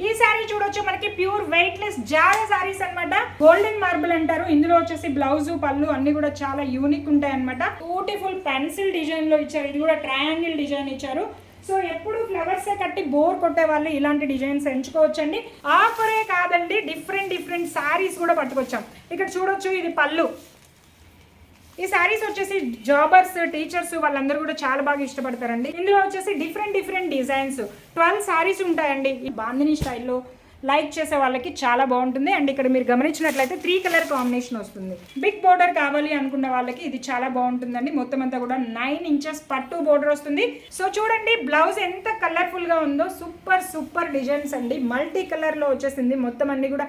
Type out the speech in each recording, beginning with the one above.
ఈ సారీ చూడొచ్చు మనకి ప్యూర్ వెయిట్ లెస్ జారా సారీస్ అన్నమాట. గోల్డెన్ మార్బుల్ అంటారు. ఇందులో వచ్చేసి బ్లౌజ్ పళ్ళు అన్ని కూడా చాలా యూనిక్ ఉంటాయి అన్నమాట. బ్యూటిఫుల్ పెన్సిల్ డిజైన్ లో ఇచ్చారు. ఇది కూడా ట్రయాంగిల్ డిజైన్ ఇచ్చారు. సో ఎప్పుడు ఫ్లవర్స్ కట్టి బోర్ కొట్టే వాళ్ళు ఇలాంటి డిజైన్స్ ఎంచుకోవచ్చండి. ఆఫరే కాదండి, డిఫరెంట్ సారీస్ కూడా పట్టుకొచ్చాం. ఇక్కడ చూడొచ్చు, ఇది పళ్ళు. ఈ శారీస్ వచ్చేసి జాబర్స్, టీచర్స్ వాళ్ళందరూ కూడా చాలా బాగా ఇష్టపడతారండి. ఇందులో వచ్చేసి డిఫరెంట్ డిజైన్స్ 12 శారీస్ ఉంటాయండి. ఈ బాందిని స్టైల్లో లైక్ చేసే వాళ్ళకి చాలా బాగుంటుంది. అండ్ ఇక్కడ మీరు గమనించినట్లయితే 3 కలర్ కాంబినేషన్ వస్తుంది. బిగ్ బోర్డర్ కావాలి అనుకున్న వాళ్ళకి ఇది చాలా బాగుంటుందండి. మొత్తం అంతా కూడా 9 ఇంచెస్ పట్టు బోర్డర్ వస్తుంది. సో చూడండి బ్లౌజ్ ఎంత కలర్ఫుల్ గా ఉందో. సూపర్ డిజైన్స్ అండి. మల్టీ కలర్ లో వచ్చేసింది. మొత్తం అన్ని కూడా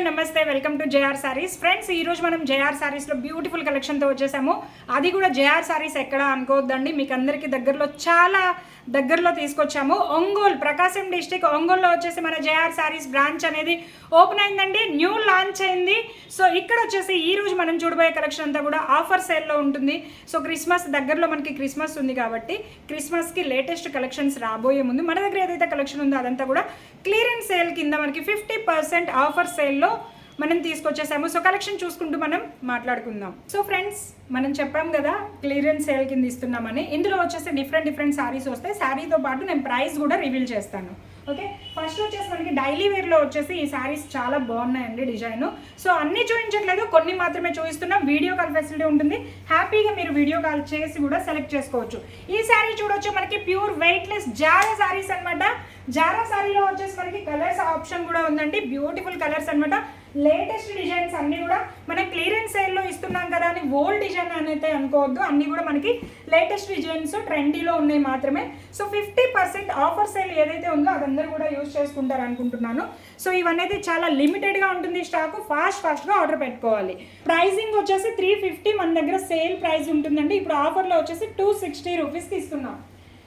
నమస్తే, welcome to JR saris. Friends, ఈ రోజు మనం జేఆర్ సారీస్లో బ్యూటిఫుల్ కలెక్షన్తో వచ్చేసాము. అది కూడా జేఆర్ సారీస్ ఎక్కడ అనుకోవద్దండి, మీకు అందరికీ చాలా దగ్గరలో తీసుకొచ్చాము. ఒంగోలు, ప్రకాశం డిస్టిక్ ఒంగోలులో వచ్చేసి మన జేఆర్ సారీస్ బ్రాంచ్ అనేది ఓపెన్ అయిందండి. న్యూ లాంచ్ అయింది. సో ఇక్కడ వచ్చేసి ఈ రోజు మనం చూడబోయే కలెక్షన్ అంతా కూడా ఆఫర్ సేల్లో ఉంటుంది. సో క్రిస్మస్ దగ్గరలో మనకి క్రిస్మస్ ఉంది కాబట్టి క్రిస్మస్కి లేటెస్ట్ కలెక్షన్స్ రాబోయే ముందు మన దగ్గర ఏదైతే కలెక్షన్ ఉందో అదంతా కూడా క్లియరెన్స్ సేల్ కింద మనకి 50% ఆఫర్ సేల్లో మనం తీసుకొచ్చేసాము. సో కలెక్షన్ చూసుకుంటూ మనం మాట్లాడుకుందాం. సో ఫ్రెండ్స్, మనం చెప్పాం కదా క్లియరెన్స్ సేల్ కింద ఇస్తున్నామని. ఇందులో వచ్చేసి డిఫరెంట్ శారీస్ వస్తాయి. శారీతో పాటు నేను ప్రైస్ కూడా రివీల్ చేస్తాను. ఓకే, ఫస్ట్ వచ్చేసి మనకి డైలీ వేర్లో వచ్చేసి ఈ శారీస్ చాలా బాగున్నాయండి డిజైన్. సో అన్నీ చూపించట్లేదు, కొన్ని మాత్రమే చూపిస్తున్నాం. వీడియో కాల్ ఫెసిలిటీ ఉంటుంది. హ్యాపీగా మీరు వీడియో కాల్ చేసి కూడా సెలెక్ట్ చేసుకోవచ్చు. ఈ శారీ చూడొచ్చు, మనకి pure weightless Zara saris అనమాట. జారా శారీలో వచ్చేసి మనకి కలర్స్ ఆప్షన్ కూడా ఉందండి. బ్యూటిఫుల్ కలర్స్ అనమాట. లేటెస్ట్ డిజైన్స్ అన్నీ కూడా మనం క్లియరెన్స్ సేల్లో ఇస్తున్నాం కదా అని ఓల్డ్ డిజైన్ అనేది అనుకోవద్దు. అన్నీ కూడా మనకి లేటెస్ట్ డిజైన్స్ ట్రెండీలో ఉన్నాయి మాత్రమే. సో 50% ఆఫర్ సేల్ ఏదైతే ఉందో అదందరూ కూడా యూజ్ చేసుకుంటారు అనుకుంటున్నాను. సో ఇవన్నీ చాలా లిమిటెడ్గా ఉంటుంది స్టాక్. ఫాస్ట్గా ఆర్డర్ పెట్టుకోవాలి. ప్రైజింగ్ వచ్చేసి 350 మన దగ్గర సేల్ ప్రైస్ ఉంటుందండి. ఇప్పుడు ఆఫర్లో వచ్చేసి 260 రూపీస్కి ఇస్తున్నాం.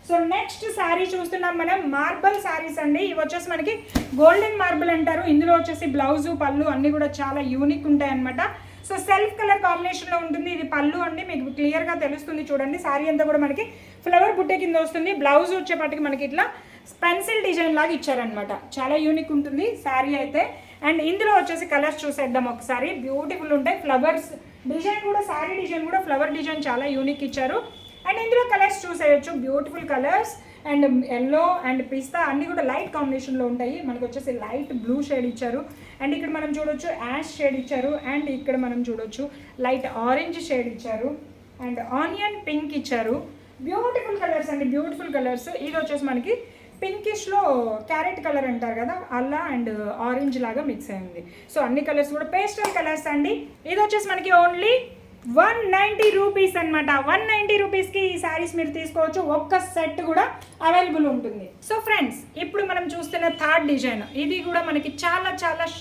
సో నెక్స్ట్ శారీ చూస్తున్నాం మనం, మార్బల్ శారీస్ అండి. ఇవి వచ్చేసి మనకి గోల్డెన్ మార్బుల్ అంటారు. ఇందులో వచ్చేసి బ్లౌజు పళ్ళు అన్నీ కూడా చాలా యూనిక్ ఉంటాయి అనమాట. సో సెల్ఫ్ కలర్ కాంబినేషన్లో ఉంటుంది. ఇది పళ్ళు అండి, మీకు క్లియర్గా తెలుస్తుంది చూడండి. శారీ అంతా కూడా మనకి ఫ్లవర్ బుట్టే కింద వస్తుంది. బ్లౌజ్ వచ్చేపటికి మనకి ఇట్లా పెన్సిల్ డిజైన్ లాగా ఇచ్చారనమాట. చాలా యూనిక్ ఉంటుంది శారీ అయితే. అండ్ ఇందులో వచ్చేసి కలర్స్ చూసేద్దాం ఒకసారి. బ్యూటిఫుల్ ఉంటాయి. ఫ్లవర్స్ డిజైన్ కూడా, శారీ డిజైన్ కూడా ఫ్లవర్ డిజైన్ చాలా యూనిక్ ఇచ్చారు. అండ్ ఇందులో కలర్స్ చూసేయచ్చు. Beautiful colours. And yellow and పిస్తా అన్నీ కూడా లైట్ కాంబినేషన్లో ఉంటాయి. మనకు వచ్చేసి లైట్ బ్లూ షేడ్ ఇచ్చారు. అండ్ ఇక్కడ మనం చూడొచ్చు యాష్ షేడ్ ఇచ్చారు. అండ్ ఇక్కడ మనం చూడొచ్చు లైట్ ఆరెంజ్ షేడ్ ఇచ్చారు. అండ్ ఆనియన్ పింక్ ఇచ్చారు. బ్యూటిఫుల్ కలర్స్ అండి, బ్యూటిఫుల్ కలర్స్. ఇది వచ్చేసి మనకి పింకిష్లో క్యారెట్ కలర్ అంటారు కదా అలా, అండ్ ఆరెంజ్ లాగా మిక్స్ అయింది. సో అన్ని కలర్స్ కూడా పేస్టల్ కలర్స్ అండి. ఇది వచ్చేసి మనకి ఓన్లీ 190 రూపీస్ అనమాట. 190 రూపీస్కి ఈ శారీస్ మీరు తీసుకోవచ్చు. ఒక్క సెట్ కూడా అవైలబుల్ ఉంటుంది. సో ఫ్రెండ్స్, ఇప్పుడు మనం చూస్తున్న థర్డ్ డిజైన్, ఇది కూడా మనకి చాలా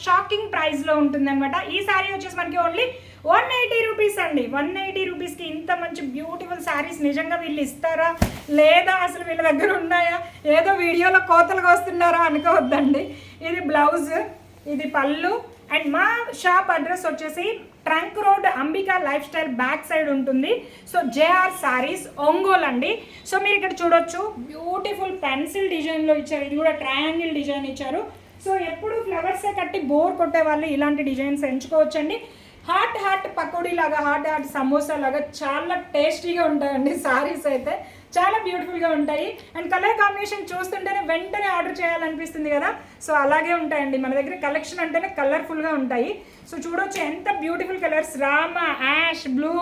షాకింగ్ ప్రైస్లో ఉంటుంది అనమాట. ఈ శారీ వచ్చేసి మనకి ఓన్లీ 180 రూపీస్ అండి. 180 రూపీస్కి ఇంత మంచి బ్యూటిఫుల్ శారీస్ నిజంగా వీళ్ళు ఇస్తారా లేదా, అసలు వీళ్ళ దగ్గర ఉన్నాయా, ఏదో వీడియోలో కోతలుగా వస్తున్నారా అనుకోవద్దండి. ఇది బ్లౌజ్, ఇది పళ్ళు. అండ్ మా షాప్ అడ్రస్ వచ్చేసి trunk road, Ambika life style back side ఉంటుంది. సో జేఆర్ సారీస్ ఒంగోలు అండి. సో మీరు ఇక్కడ చూడొచ్చు, బ్యూటిఫుల్ పెన్సిల్ డిజైన్లో ఇచ్చారు. ఇది కూడా ట్రయాంగిల్ డిజైన్ ఇచ్చారు. సో ఎప్పుడు ఫ్లవర్సే కట్టి బోర్ కొట్టే వాళ్ళు ఇలాంటి డిజైన్స్ ఎంచుకోవచ్చండి. హాట్ పకోడీ లాగా, హాట్ సమోసా లాగా చాలా టేస్టీగా ఉంటాయండి సారీస్ అయితే. చాలా బ్యూటిఫుల్గా ఉంటాయి. అండ్ కలర్ కాంబినేషన్ చూస్తుంటేనే వెంటనే ఆర్డర్ చేయాలనిపిస్తుంది కదా. సో అలాగే ఉంటాయండి మన దగ్గర. కలెక్షన్ అంటేనే కలర్ఫుల్గా ఉంటాయి. సో చూడొచ్చు ఎంత బ్యూటిఫుల్ కలర్స్. రామ, యాష్, బ్లూ,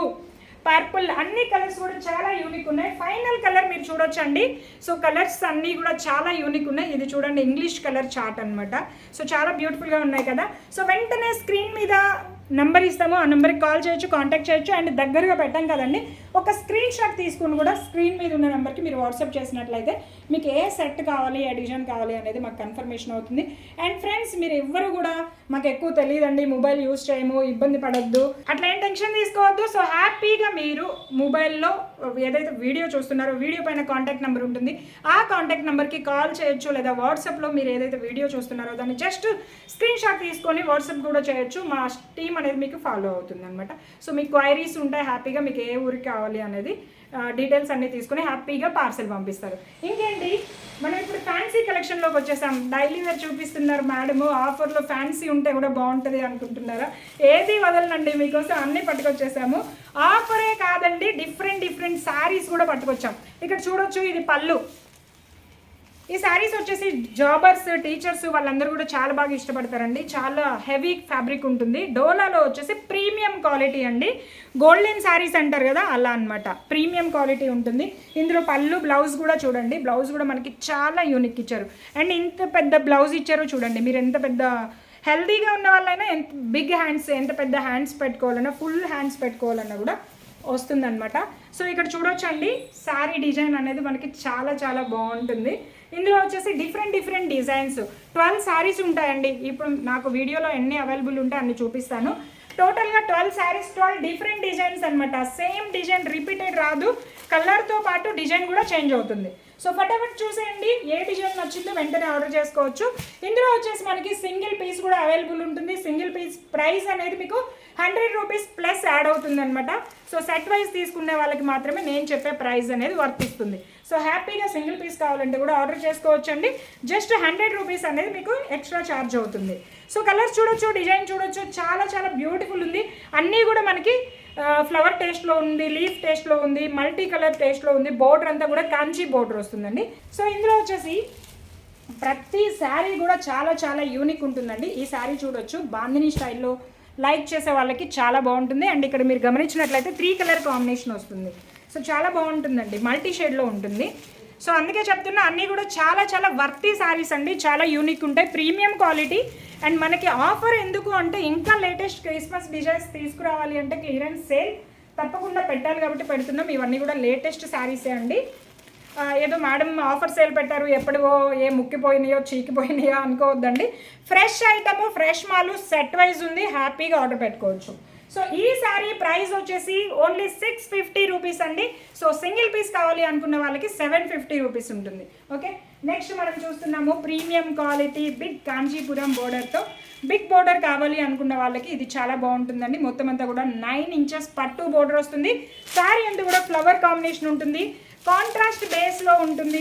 పర్పుల్ అన్ని కలర్స్ కూడా చాలా యూనిక్ ఉన్నాయి. ఫైనల్ కలర్ మీరు చూడొచ్చు అండి. సో కలర్స్ అన్నీ కూడా చాలా యూనిక్ ఉన్నాయి. ఇది చూడండి ఇంగ్లీష్ కలర్ చార్ట్ అనమాట. సో చాలా బ్యూటిఫుల్గా ఉన్నాయి కదా. సో వెంటనే స్క్రీన్ మీద నెంబర్ ఇస్తాము, ఆ నెంబర్కి కాల్ చేయొచ్చు, కాంటాక్ట్ చేయొచ్చు. అండ్ దగ్గరగా పెట్టాం కదండి, ఒక స్క్రీన్ షాట్ తీసుకుని కూడా స్క్రీన్ మీద ఉన్న నెంబర్కి మీరు వాట్సాప్ చేసినట్లయితే మీకు ఏ సెట్ కావాలి, ఏ డిజైన్ కావాలి అనేది మాకు కన్ఫర్మేషన్ అవుతుంది. అండ్ ఫ్రెండ్స్, మీరు ఎవ్వరు కూడా మాకు ఎక్కువ తెలియదండి, మొబైల్ యూజ్ చేయము, ఇబ్బంది పడద్దు, అట్లా ఏం టెన్షన్ తీసుకోవద్దు. సో హ్యాపీగా మీరు మొబైల్లో ఏదైతే వీడియో చూస్తున్నారో వీడియో పైన కాంటాక్ట్ నెంబర్ ఉంటుంది. ఆ కాంటాక్ట్ నెంబర్కి కాల్ చేయొచ్చు, లేదా వాట్సాప్లో మీరు ఏదైతే వీడియో చూస్తున్నారో దాన్ని జస్ట్ స్క్రీన్ షాట్ తీసుకొని వాట్సాప్ కూడా చేయొచ్చు. మా టీం అనేది మీకు ఫాలో అవుతుంది అనమాట. సో మీకు క్వైరీస్ ఉంటాయి, హ్యాపీగా మీకు ఏ ఊరికి కావాలి అనేది డీటెయిల్స్ అన్నీ తీసుకుని హ్యాపీగా పార్సెల్ పంపిస్తారు. ఇంకేంటి, మనం ఇప్పుడు ఫ్యాన్సీ కలెక్షన్లోకి వచ్చేసాం. డైలీ వేర్ చూపిస్తున్నారు మేడము, ఆఫర్లో ఫ్యాన్సీ ఉంటే కూడా బాగుంటుంది అనుకుంటున్నారా? ఏది వదలనండి, మీకోసం అన్నీ పట్టుకొచ్చేసాము. ఆఫరే కాదండి, డిఫరెంట్ శారీస్ కూడా పట్టుకొచ్చాం. ఇక్కడ చూడొచ్చు, ఇది పళ్ళు. ఈ శారీస్ వచ్చేసి జాబర్స్, టీచర్స్ వాళ్ళందరూ కూడా చాలా బాగా ఇష్టపడతారండి. చాలా హెవీ ఫ్యాబ్రిక్ ఉంటుంది. డోలాలో వచ్చేసి ప్రీమియం క్వాలిటీ అండి. గోల్డెన్ శారీస్ అంటారు కదా, అలా అనమాట. ప్రీమియం క్వాలిటీ ఉంటుంది. ఇందులో పళ్ళు, బ్లౌజ్ కూడా చూడండి. బ్లౌజ్ కూడా మనకి చాలా యూనిక్ ఇచ్చారు. అండ్ ఇంత పెద్ద బ్లౌజ్ ఇచ్చారు చూడండి. మీరు ఎంత పెద్ద హెల్తీగా ఉన్న వాళ్ళైనా, ఎంత బిగ్ హ్యాండ్స్, ఎంత పెద్ద హ్యాండ్స్ పెట్టుకోవాలన్నా, ఫుల్ హ్యాండ్స్ పెట్టుకోవాలన్నా కూడా వస్తుందన్నమాట. సో ఇక్కడ చూడొచ్చండి, శారీ డిజైన్ అనేది మనకి చాలా బాగుంటుంది. ఇందులో వచ్చేసి డిఫరెంట్ డిజైన్స్ 12 శారీస్ ఉంటాయండి. ఇప్పుడు నాకు వీడియోలో ఎన్ని అవైలబుల్ ఉంటాయి అన్ని చూపిస్తాను. టోటల్గా 12 శారీస్, 12 డిఫరెంట్ డిజైన్స్ అనమాట. సేమ్ డిజైన్ రిపీటెడ్ రాదు, కలర్తో పాటు డిజైన్ కూడా చేంజ్ అవుతుంది. సో ఫటాఫట్ చూసేయండి, ఏ డిజైన్ నచ్చిందో వెంటనే ఆర్డర్ చేసుకోవచ్చు. ఇందులో వచ్చేసి మనకి సింగిల్ పీస్ కూడా అవైలబుల్ ఉంటుంది. సింగిల్ పీస్ ప్రైస్ అనేది మీకు 100 రూపీస్ ప్లస్ యాడ్ అవుతుంది అనమాట. సో సెట్ వైజ్ తీసుకునే వాళ్ళకి మాత్రమే నేను చెప్పే ప్రైస్ అనేది వర్తిస్తుంది. సో హ్యాపీగా సింగిల్ పీస్ కావాలంటే కూడా ఆర్డర్ చేసుకోవచ్చండి. జస్ట్ 100 రూపీస్ అనేది మీకు ఎక్స్ట్రా ఛార్జ్ అవుతుంది. సో కలర్స్ చూడొచ్చు, డిజైన్ చూడొచ్చు, చాలా బ్యూటిఫుల్ ఉంది. అన్నీ కూడా మనకి ఫ్లవర్ టేస్ట్లో ఉంది, లీఫ్ టేస్ట్లో ఉంది, మల్టీ కలర్ టేస్ట్లో ఉంది. బోర్డర్ అంతా కూడా కాంచీ బోర్డర్ వస్తుందండి. సో ఇందులో వచ్చేసి ప్రతి శారీ కూడా చాలా యూనిక్ ఉంటుందండి. ఈ శారీ చూడొచ్చు, బాందిని స్టైల్లో లైక్ చేసే వాళ్ళకి చాలా బాగుంటుంది. అండ్ ఇక్కడ మీరు గమనించినట్లయితే 3 కలర్ కాంబినేషన్ వస్తుంది. సో చాలా బాగుంటుందండి, మల్టీ షేడ్లో ఉంటుంది. సో అందుకే చెప్తున్నా, అన్నీ కూడా చాలా వర్తీ శారీస్ అండి. చాలా యూనిక్ ఉంటాయి, ప్రీమియం క్వాలిటీ. అండ్ మనకి ఆఫర్ ఎందుకు అంటే, ఇంకా లేటెస్ట్ క్రిస్మస్ డిజైన్స్ తీసుకురావాలి అంటే క్లియరెన్స్ సేల్ తప్పకుండా పెట్టాలి కాబట్టి పెడుతున్నాం. ఇవన్నీ కూడా లేటెస్ట్ శారీసే అండి. ఏదో మేడం ఆఫర్ సేల్ పెట్టారు, ఎప్పుడో ఏ ముక్కిపోయినాయో చీకిపోయినాయో అనుకోవద్దండి. ఫ్రెష్ ఐటము, ఫ్రెష్ మాలు సెట్ వైజ్ ఉంది, హ్యాపీగా ఆర్డర్ పెట్టుకోవచ్చు. సో ఈ శారీ ప్రైస్ వచ్చేసి ఓన్లీ 650 రూపీస్ అండి. సో సింగిల్ పీస్ కావాలి అనుకున్న వాళ్ళకి 750 రూపీస్ ఉంటుంది. ఓకే, నెక్స్ట్ మనం చూస్తున్నాము ప్రీమియం క్వాలిటీ బిగ్ కాంచీపురం బోర్డర్తో. బిగ్ బోర్డర్ కావాలి అనుకున్న వాళ్ళకి ఇది చాలా బాగుంటుందండి. మొత్తం అంతా కూడా 9 ఇంచెస్ పట్టు బోర్డర్ వస్తుంది. శారీ అంతా కూడా ఫ్లవర్ కాంబినేషన్ ఉంటుంది, కాంట్రాస్ట్ బేస్లో ఉంటుంది,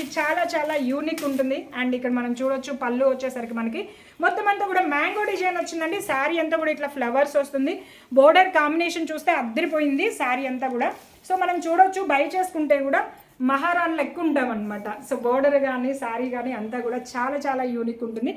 చాలా యూనిక్ ఉంటుంది. అండ్ ఇక్కడ మనం చూడొచ్చు, పళ్ళు వచ్చేసరికి మనకి మొత్తం అంతా కూడా మ్యాంగో డిజైన్ వచ్చిందండి. శారీ అంతా కూడా ఇట్లా ఫ్లవర్స్ వస్తుంది. బోర్డర్ కాంబినేషన్ చూస్తే అద్దరిపోయింది శారీ అంతా కూడా. సో మనం చూడొచ్చు, బై చేసుకుంటే కూడా మహారాణి లెక్క ఉంటాం అనమాట. సో బోర్డర్ కానీ శారీ కానీ అంతా కూడా చాలా యూనిక్ ఉంటుంది.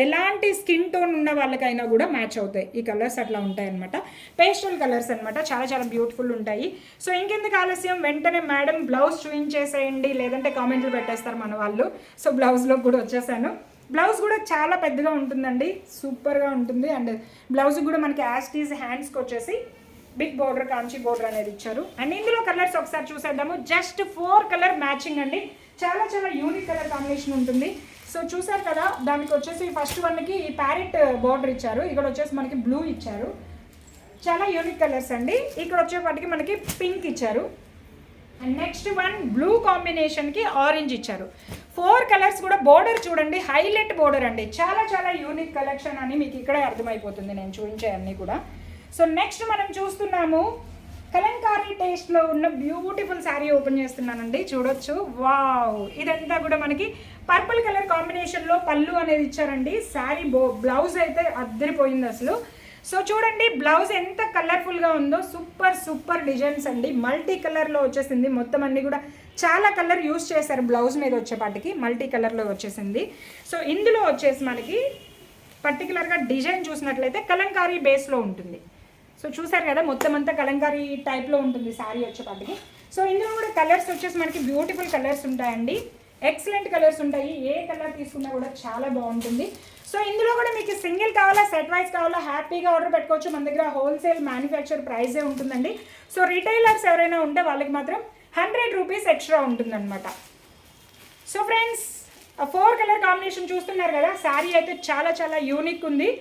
ఎలాంటి స్కిన్ టోన్ ఉన్న వాళ్ళకైనా కూడా మ్యాచ్ అవుతాయి. ఈ కలర్స్ అట్లా ఉంటాయి అనమాట, పేస్టల్ కలర్స్ అనమాట. చాలా బ్యూటిఫుల్ ఉంటాయి. సో ఇంకెందుకు ఆలస్యం, వెంటనే మేడం బ్లౌజ్ చూపించేసేయండి, లేదంటే కామెంట్లు పెట్టేస్తారు మన వాళ్ళు. సో బ్లౌజ్లో కూడా వచ్చేసాను. బ్లౌజ్ కూడా చాలా పెద్దగా ఉంటుందండి, సూపర్గా ఉంటుంది. అండ్ బ్లౌజ్ కూడా మనకి యాస్టీస్ హ్యాండ్స్కి వచ్చేసి బిగ్ బోర్డర్, కాంచీ బోర్డర్ అనేది ఇచ్చారు. అండ్ ఇందులో కలర్స్ ఒకసారి చూసేద్దాము. జస్ట్ 4 కలర్ మ్యాచింగ్ అండి. చాలా యూనిక్ కలర్ కాంబినేషన్ ఉంటుంది. సో చూసారు కదా, దానికి వచ్చేసి ఫస్ట్ వన్కి ఈ ప్యారెట్ బోర్డర్ ఇచ్చారు, ఇక్కడ వచ్చేసి మనకి బ్లూ ఇచ్చారు. చాలా యూనిక్ కలర్స్ అండి. ఇక్కడ వచ్చేప్పటికి మనకి పింక్ ఇచ్చారు. అండ్ నెక్స్ట్ వన్ బ్లూ కాంబినేషన్కి ఆరెంజ్ ఇచ్చారు. 4 కలర్స్ కూడా. బోర్డర్ చూడండి, హైలైట్ బోర్డర్ అండి. చాలా యూనిక్ కలెక్షన్ అని మీకు ఇక్కడే అర్థమైపోతుంది నేను చూపించే అన్నీ కూడా. సో నెక్స్ట్ మనం చూస్తున్నాము కలంకారీ టేస్ట్లో ఉన్న బ్యూటిఫుల్ శారీ ఓపెన్ చేస్తున్నానండి. చూడొచ్చు, వావ్, ఇదంతా కూడా మనకి పర్పుల్ కలర్ కాంబినేషన్లో పళ్ళు అనేది ఇచ్చారండి. శారీ బ్లౌజ్ అయితే అద్దరిపోయింది అసలు. సో చూడండి, బ్లౌజ్ ఎంత కలర్ఫుల్గా ఉందో, సూపర్ డిజైన్స్ అండి. మల్టీ కలర్లో వచ్చేసింది. మొత్తం అన్ని కూడా చాలా కలర్ యూజ్ చేశారు బ్లౌజ్ మీద వచ్చేపాటికి, మల్టీ కలర్లో వచ్చేసింది. సో ఇందులో వచ్చేసి మనకి పర్టికులర్గా డిజైన్ చూసినట్లయితే కలంకారీ బేస్లో ఉంటుంది. సో చూసారు కదా, మొత్తం అంతా కలంకారీ టైప్లో ఉంటుంది శారీ వచ్చేపాటికి. సో ఇందులో కూడా కలర్స్ వచ్చేసి మనకి బ్యూటిఫుల్ కలర్స్ ఉంటాయండి, ఎక్సలెంట్ కలర్స్ ఉంటాయి. ఏ కలర్ తీసుకున్నా కూడా చాలా బాగుంటుంది. సో ఇందులో కూడా మీకు సింగిల్ కావాలా, సెట్ వైజ్ కావాలా, హ్యాపీగా ఆర్డర్ పెట్టుకోవచ్చు. మన దగ్గర హోల్సేల్ మ్యానుఫ్యాక్చర్ ప్రైజే ఉంటుందండి. సో రిటైలర్స్ ఎవరైనా ఉంటే వాళ్ళకి మాత్రం 100 రూపీస్ ఎక్స్ట్రా ఉంటుందన్నమాట. సో ఫ్రెండ్స్, 4 కలర్ కాంబినేషన్ చూస్తున్నారు కదా, శారీ అయితే చాలా యూనిక్ ఉంది.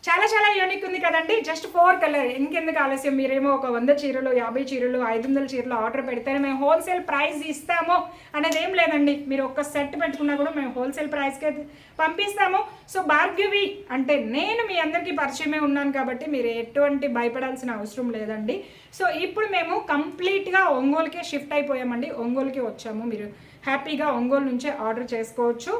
చాలా చాలా యూనిక్ ఉంది కదండి. Just 4 colour. ఇంకెందుకు ఆలస్యం, మీరేమో ఒక 100 చీరలు 50 చీరలు 500 చీరలు ఆర్డర్ పెడితేనే మేము హోల్సేల్ ప్రైస్ ఇస్తాము అనేది ఏం లేదండి. మీరు ఒక్క సెట్ పెట్టుకున్నా కూడా మేము హోల్సేల్ ప్రైస్కే పంపిస్తాము. సో భార్గవి అంటే నేను మీ అందరికీ పరిచయమే ఉన్నాను కాబట్టి మీరు ఎటువంటి భయపడాల్సిన అవసరం లేదండి. సో ఇప్పుడు మేము కంప్లీట్గా ఒంగోలుకే షిఫ్ట్ అయిపోయామండి. ఒంగోలుకి వచ్చాము. మీరు హ్యాపీగా ఒంగోలు నుంచే ఆర్డర్ చేసుకోవచ్చు.